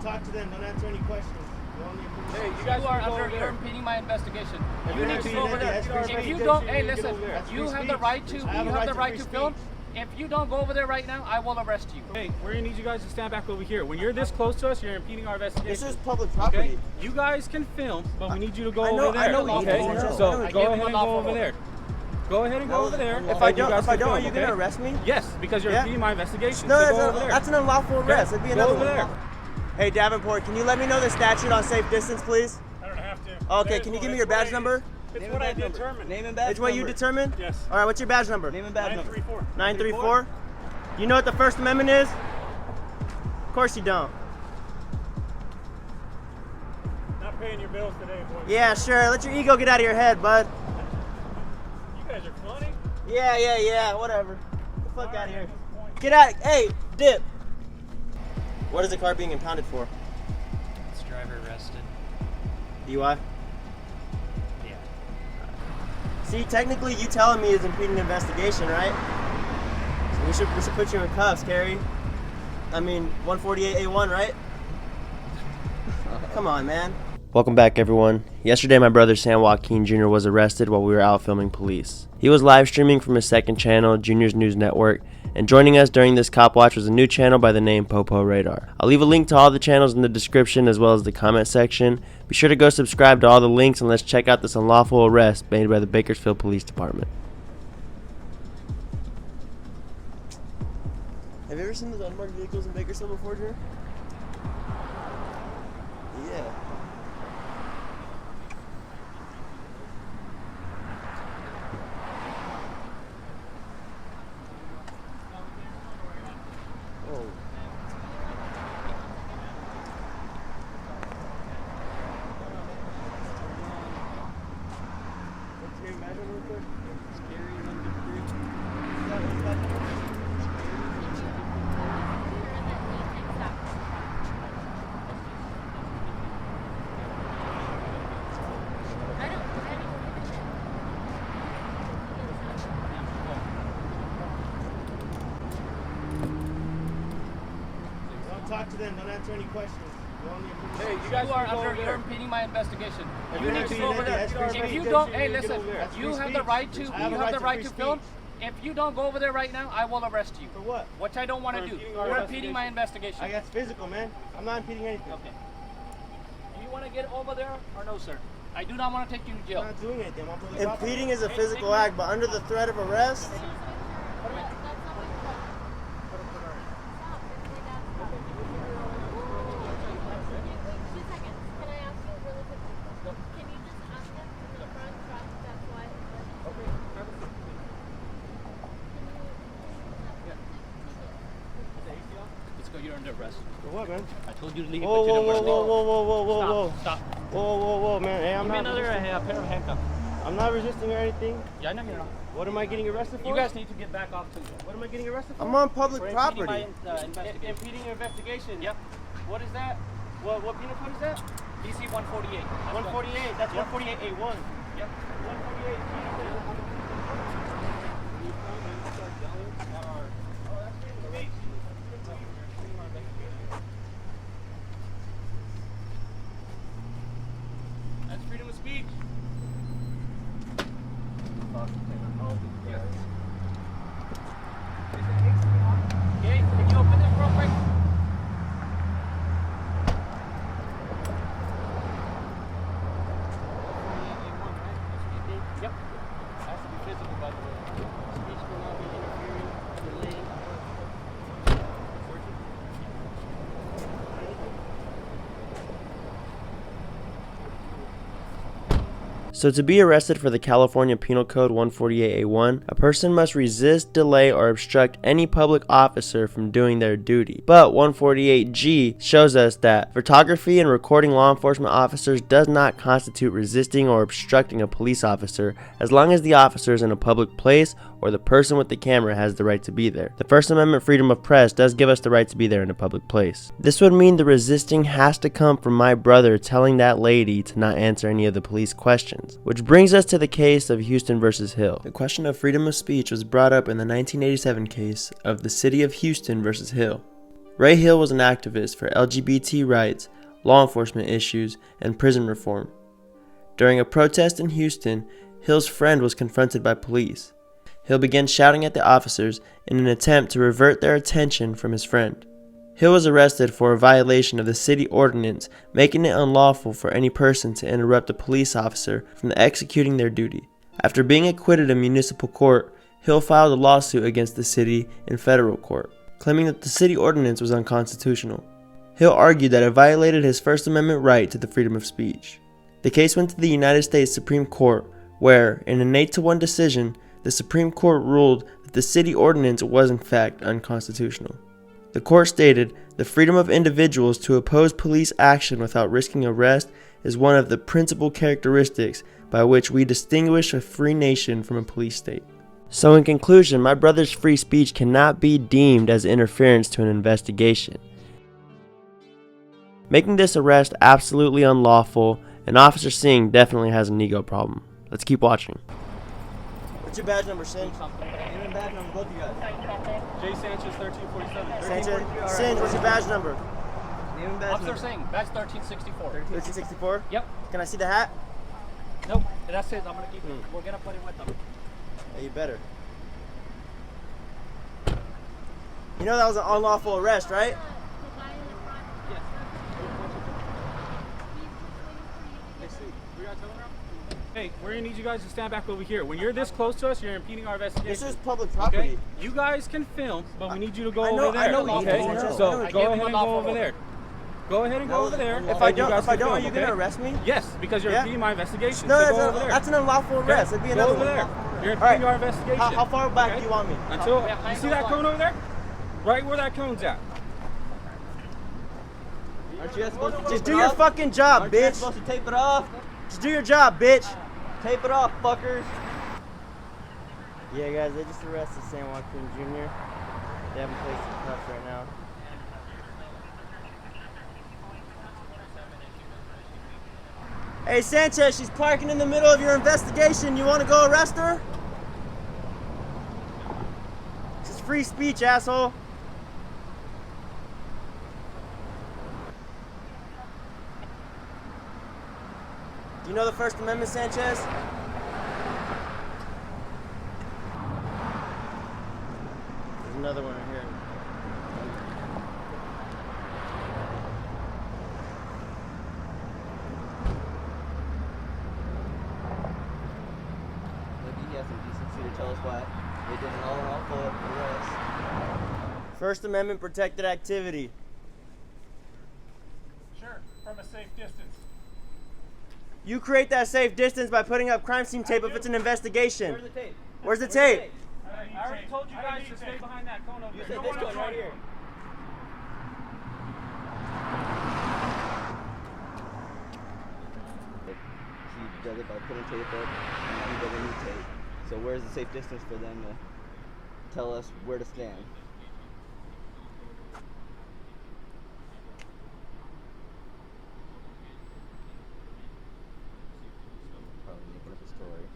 talk to them. Don't answer any questions. Hey, you guys you're impeding my investigation. You need to go over there. If you don't, hey, listen, you have the right to film. If you don't go over there right now, I will arrest you. Hey, we're gonna need you guys to stand back over here. When you're this close to us, you're impeding our investigation. This is public property. Okay? You guys can film, but we need you to go over there. I know. Okay? So go ahead and go over there. Go ahead and go over there. If I don't, are you gonna arrest me? Yes, because you're impeding my investigation. No, so that's an unlawful arrest. That'd be another one. There. Hey Davenport, can you let me know the statute on safe distance, please? I don't have to. Okay, can you give me your badge number? It's what I determined. Name and badge. It's what you determined? Yes. All right, what's your badge number? Name and badge number. 934. You know what the First Amendment is? Of course you don't. Not paying your bills today, boy. Yeah, sure. Let your ego get out of your head, bud. You guys are funny. Yeah. Whatever. Get the fuck out of here. Get out. Hey, dip. What is the car being impounded for? It's driver arrested. DUI? Yeah. See, technically you telling me is impeding the investigation, right? So we should put you in cuffs, Carrie. I mean, 148A1, right? Come on, man. Welcome back, everyone. Yesterday, my brother San Joaquin Jr. was arrested while we were out filming police. He was live streaming from his second channel, Junior's News Network, and joining us during this cop watch was a new channel by the name Popo Radar. I'll leave a link to all the channels in the description as well as the comment section. Be sure to go subscribe to all the links and let's check out this unlawful arrest made by the Bakersfield Police Department. Have you ever seen those unmarked vehicles in Bakersfield before, Drew? Yeah. Oh. What's your badge number real quick? Scary number 3. Is that what's that number? Talk to them. Don't answer any questions. Hey, you guys you're impeding my investigation. You need to go over there. If you don't, hey, listen, you have the right to film. If you don't go over there right now, I will arrest you. For what? Which I don't want to do. You're impeding my investigation. I guess physical, man. I'm not impeding anything. Okay. Do you want to get over there or no, sir? I do not want to take you to jail. I'm not doing anything. Impeding is a physical act, but under the threat of arrest. You're under arrest. For what, man? I told you to leave. Whoa. Stop. Whoa, man. Hey, I'm Give me not. another pair of handcuffs. I'm not resisting or anything. Yeah, I know you're not. What am I getting arrested for? You guys need to get back off too. What am I getting arrested for? I'm on public property. Impeding your investigation. Yep. What is that? What penal code is that? DC 148. 148. That's 148A1. Yep. 148. That's freedom of speech. Okay, can you open this real quick? Yep. Has to be physical, by the way. Speech will not be interfering, delaying. So to be arrested for the California Penal Code 148A1, a person must resist, delay, or obstruct any public officer from doing their duty. But 148G shows us that photography and recording law enforcement officers does not constitute resisting or obstructing a police officer as long as the officer is in a public place or the person with the camera has the right to be there. The First Amendment freedom of press does give us the right to be there in a public place. This would mean the resisting has to come from my brother telling that lady to not answer any of the police questions. Which brings us to the case of Houston versus Hill. The question of freedom of speech was brought up in the 1987 case of the City of Houston versus Hill. Ray Hill was an activist for LGBT rights, law enforcement issues, and prison reform. During a protest in Houston, Hill's friend was confronted by police. Hill began shouting at the officers in an attempt to divert their attention from his friend. Hill was arrested for a violation of the city ordinance making it unlawful for any person to interrupt a police officer from executing their duty. After being acquitted in municipal court, Hill filed a lawsuit against the city in federal court, claiming that the city ordinance was unconstitutional. Hill argued that it violated his First Amendment right to the freedom of speech. The case went to the United States Supreme Court, where, in an 8-1 decision, the Supreme Court ruled that the city ordinance was in fact unconstitutional. The court stated, "The freedom of individuals to oppose police action without risking arrest is one of the principal characteristics by which we distinguish a free nation from a police state." So in conclusion, my brother's free speech cannot be deemed as interference to an investigation, making this arrest absolutely unlawful, and Officer Singh definitely has an ego problem. Let's keep watching. What's your badge number, Singe? Name and badge number, both of you guys. J. Sanchez, 1347. Sanchez, Singe, what's your badge number? Name and badge Officer number. Singh, badge 1364. 1364? Yep. Can I see the hat? Nope. That's it. I'm gonna keep it. We're gonna put it with them. Yeah, you better. You know that was an unlawful arrest, right? Hey, we're gonna need you guys to stand back over here. When you're this close to us, you're impeding our investigation. This is public property. Okay? You guys can film, but we need you to go over there. I know what you okay? do. I know. So I know. go ahead and go over there. Go ahead and go over there. If I don't, are you gonna arrest me? Yes, because you're impeding my investigation. No, so go over there. that's an unlawful arrest. It'd be Go another over one. there. You're All right. impeding our investigation. How far back do you want me? Until you see that cone over there? Right where that cone's at. Aren't you guys supposed to just do your fucking job, bitch? Aren't you guys supposed to tape it off? Just do your job, bitch. Tape it off, fuckers. Yeah, guys, they just arrested San Joaquin Jr. They have him placed in cuffs right now. Hey, Sanchez, she's parking in the middle of your investigation. You want to go arrest her? This is free speech, asshole. Do you know the First Amendment, Sanchez? There's another one right here. Maybe he has some decency to tell us why they did an unlawful arrest. First Amendment protected activity. Sure, from a safe distance. You create that safe distance by putting up crime scene tape if it's an investigation. Where's the tape? Where's the tape? I already told you guys to stay behind that cone over there. You said this cone right here. He does it by putting tape up, and he doesn't need tape. So where's the safe distance for them to tell us where to stand? Probably making up a story.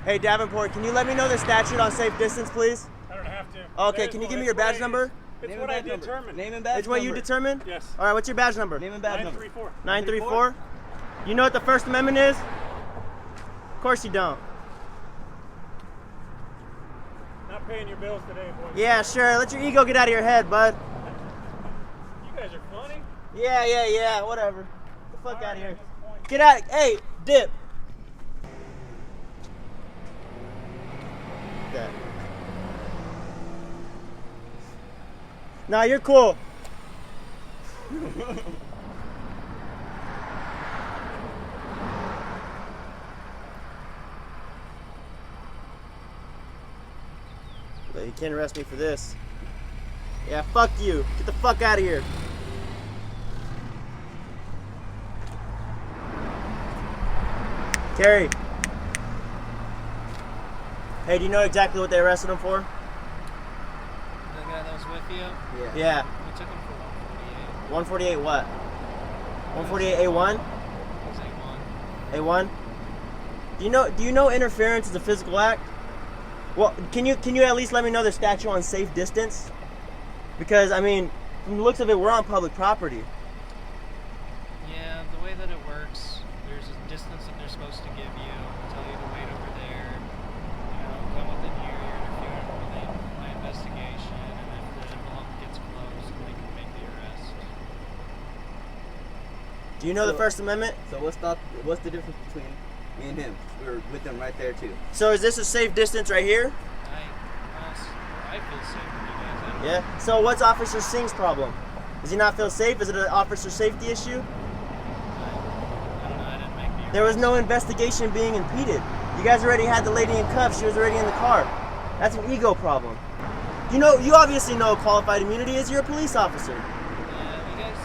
Hey Davenport, can you let me know the statute on safe distance, please? I don't have to. Okay, can you give me your badge number? It's what I determined. Name and badge It's what you determined? Yes. Alright, what's your badge number? Name and badge number. 934. 934? You know what the First Amendment is? Of course you don't. Not paying your bills today, boys. Yeah, sure. Let your ego get out of your head, bud. You guys are funny. Yeah. Whatever. Get the fuck out of here. Get out. Hey, dip. Okay. Nah, you're cool. But you can't arrest me for this. Yeah, fuck you. Get the fuck out of here. Terry. Hey, do you know exactly what they arrested him for? The guy that was with you? Yeah. We took him for 148 148. what? 148 A1? It was A1. A1? Do you know interference is a physical act? Well, can you at least let me know the statute on safe distance? Because, I mean, from the looks of it, we're on public property. Yeah, the way that it works, there's a distance that they're supposed to give you, tell you to wait over there, you know, come within here, you're interfering with my investigation, and if the envelope gets closed, they can make the arrest. Do you know the First Amendment? So what's the difference between me and him? We were with him right there too. So is this a safe distance right here? I feel safe with you guys. I don't know. Yeah. So what's Officer Singh's problem? Does he not feel safe? Is it an officer safety issue? I don't know, I didn't make the arrest. There was no investigation being impeded. You guys already had the lady in cuffs. She was already in the car. That's an ego problem. You obviously know what qualified immunity is. You're a police officer. Yeah, you guys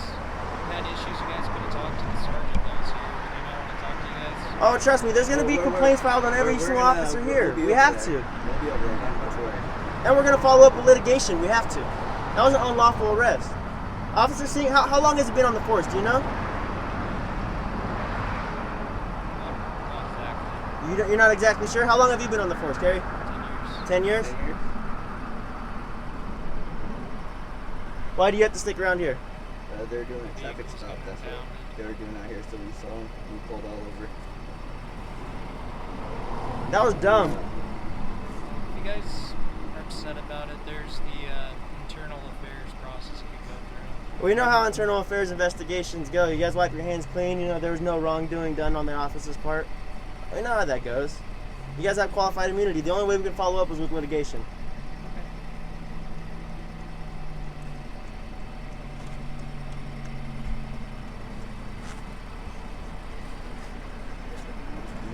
had issues, you guys could have talked to the sergeant that was here. Did he not want to talk to you guys? Oh, trust me, there's going to be complaints filed on every single officer here. We have to. We'll be over there. Don't worry. And we're going to follow up with litigation. We have to. That was an unlawful arrest. Officer Singh, how long has it been on the force? Do you know? Not exactly. You're not exactly sure? How long have you been on the force, Terry? 10 years. 10 years? Why do you have to stick around here? They're doing a traffic Vehicles stop. coming That's down. what they were doing out here. So we saw them. We pulled all over. That was dumb. If you guys are upset about it, there's the internal affairs process you could go through. Well, you know how internal affairs investigations go. You guys wipe your hands clean. You know there was no wrongdoing done on the officer's part. We know how that goes. You guys have qualified immunity. The only way we can follow up is with litigation.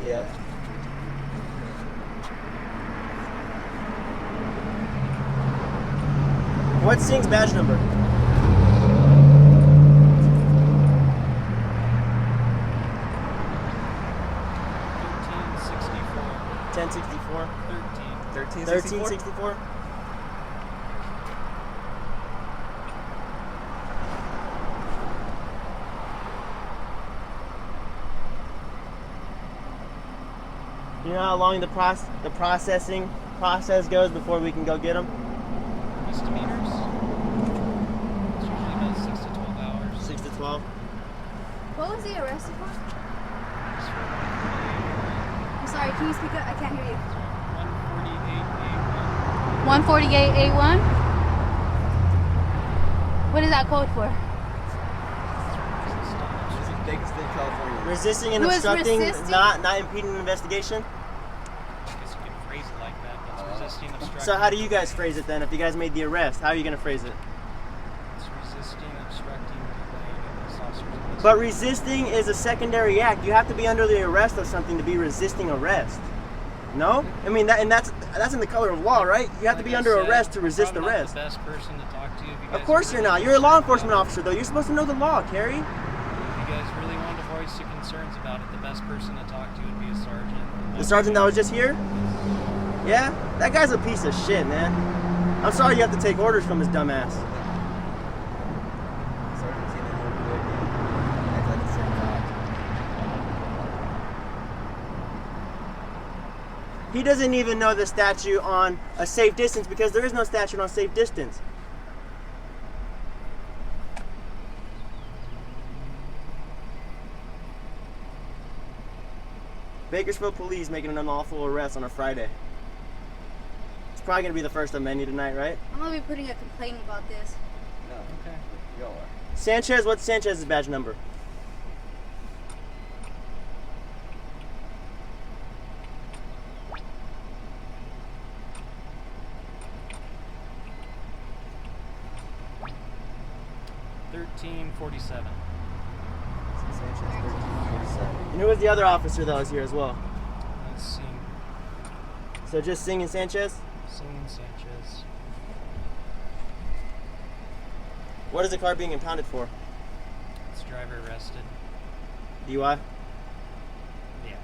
Yeah. What's Singh's badge number? 1064. 1364. You know how long the processing process goes before we can go get them? Misdemeanors? It's usually about 6 to 12 hours. 6 to 12. What was he arrested for? Just for I'm sorry, can you speak up? I can't hear you. 148A1. 148A1? What is that code for? Bakersfield, California. Resisting and Who is obstructing, resisting? not impeding an investigation. I guess you could phrase it like that. That's resisting, obstructing. So how do you guys phrase it then? If you guys made the arrest, how are you going to phrase it? It's resisting, obstructing, delaying this officer's investigation. But resisting is a secondary act. You have to be under the arrest of something to be resisting arrest. No? I mean, that's in the color of law, right? You have to Like be I under said, arrest to resist probably arrest. Not the best person to talk to. If you Of guys course you're really not. You're a law want to enforcement talk officer, though. You're supposed to know the law, Carrie. If you guys really want to voice your concerns about it, the best person to talk to would be a sergeant. The sergeant that was just here? Yeah? That guy's a piece of shit, man. I'm sorry you have to take orders from his dumb ass. Sergeant seen it over there again. Act like the same cop. He doesn't even know the statute on a safe distance because there is no statute on safe distance. Bakersfield police making an unlawful arrest on a Friday. It's probably going to be the first of many tonight, right? I'm gonna be putting a complaint about this. No. Okay. Y'all are. Sanchez, what's Sanchez's badge number? $13.47. Sanchez 1347. And who was the other officer that was here as well? Let's see. So just Singh and Sanchez? Singing Sanchez. What is the car being impounded for? It's driver arrested. DUI? Yeah.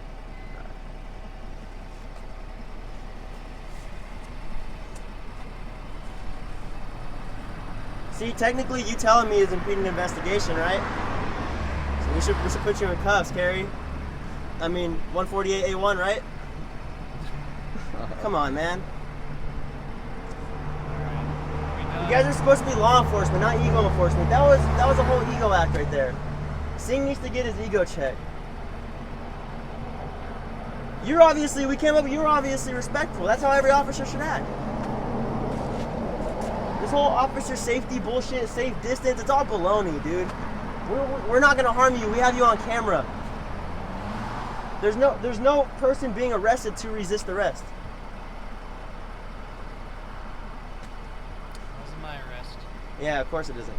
See, technically you telling me is impeding the investigation, right? So we should put you in cuffs, Carrie. I mean, 148A1, right? Come on, man. You guys are supposed to be law enforcement, not ego enforcement. That was a whole ego act right there. Singh needs to get his ego checked. You were obviously respectful. That's how every officer should act. This whole officer safety bullshit, safe distance, it's all baloney, dude. We're not gonna harm you. We have you on camera. There's no person being arrested to resist arrest. Wasn't my arrest. Yeah, of course it isn't.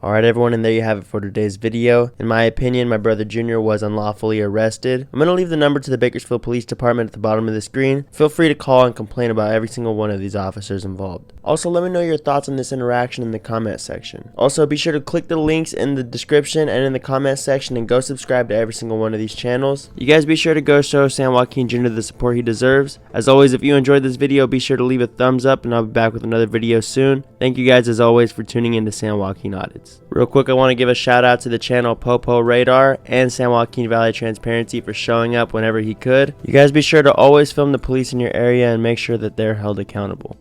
Alright everyone, and there you have it for today's video. In my opinion, my brother Junior was unlawfully arrested. I'm going to leave the number to the Bakersfield Police Department at the bottom of the screen. Feel free to call and complain about every single one of these officers involved. Also, let me know your thoughts on this interaction in the comment section. Also, be sure to click the links in the description and in the comment section and go subscribe to every single one of these channels. You guys be sure to go show San Joaquin Jr. the support he deserves. As always, if you enjoyed this video, be sure to leave a thumbs up and I'll be back with another video soon. Thank you guys as always for tuning in to San Joaquin Audits. Real quick, I want to give a shout out to the channel Popo Radar and San Joaquin Valley Transparency for showing up whenever he could. You guys be sure to always film the police in your area and make sure that they're held accountable.